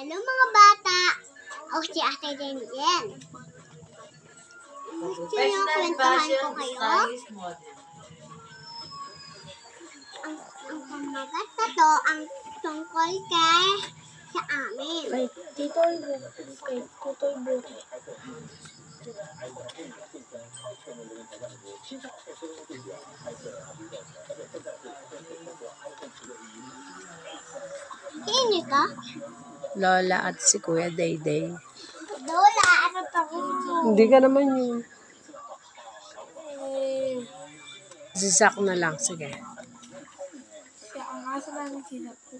Hello mga bata! Ako si Ate Daniel. Gusto niyo kwentahan ko kayo? Ang pamagat na to ang tungkol kay sa amin. Kay Titoy Buti. Sino ka? Lola at si Kuya Dayday. Lola, ano to? Hindi ka naman yun. Si Zach na lang, sige. Siya ang aso lang sila po.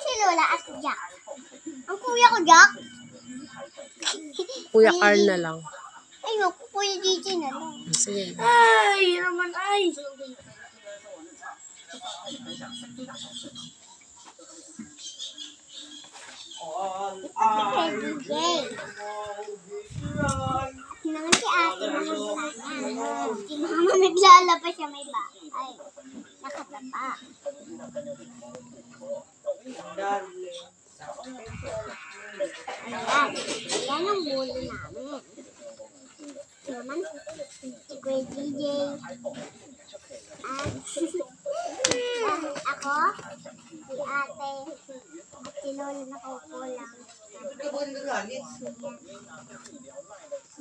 Si Lola at si Jack. Ang kuya ko, Jack. Kuya Carl na lang. Ayoko, kuya DJ na lang. Sige. Ay, naman ay. DJ. Naman si ate mahal. Si mama naglalaba siya may bahay. Nakatapa. Ayan. Ayan ang bulo namin. Naman si Kuya DJ. At ako, si ate, at si Lola nakukulang.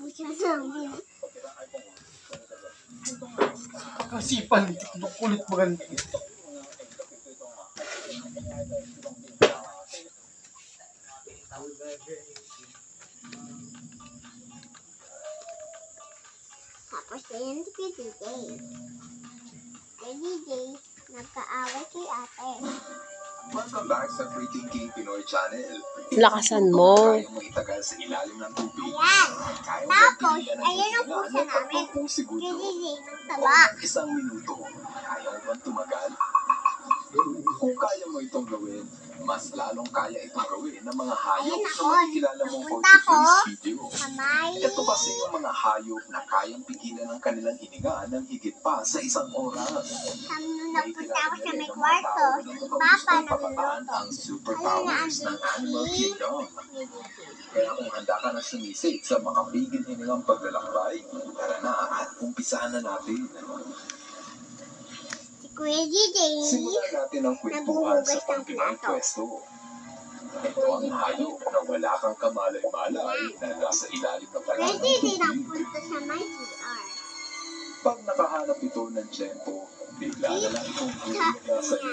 Mucha namin. Kasipan, kulit maganda. Tapos yan si Kuya DJ. Kuya DJ, nagkaaway kay ate. Welcome back sa Free Thinking Pinoy Channel. Lakasan mo. Kaya mo itagal sa ilalim ng tubig. Ayan. Kaya mo Tapos, magpilian ayan ang ng pusa namin. 30 segundo. Kuya DJ, O taba. 1 minuto. Kaya mo bang tumagal? Kung kaya mo itong gawin, mas lalong kaya itong gawin ng mga hayop Ayan na ako. makikilala mong for Pupunta ko. today's video. Kamay. Ito kasi yung mga hayop na kayang pigilan ng kanilang hininga ng higit pa sa 1 oras. Nung nagpunta ako sa may kwarto, si Papa Papataan nagluluto. ang superpowers ng Animal Kingdom. Kaya kung handa ka na sumisid sa makapigil hiningang paglalakbay, tara na at umpisahan na natin. Si Kuya DJ, Simulan natin ang kwentuhan sa Naghuhugas ng pagpinay plato. pwesto. Ito ang hayop na wala kang kamalay-malay na nasa ilalim ng Kuya kalan ng DJ tubig. nagpunta sa may CR. Pag nakahanap ito ng tiyempo, bigla na lang itong bumili na sa iyo.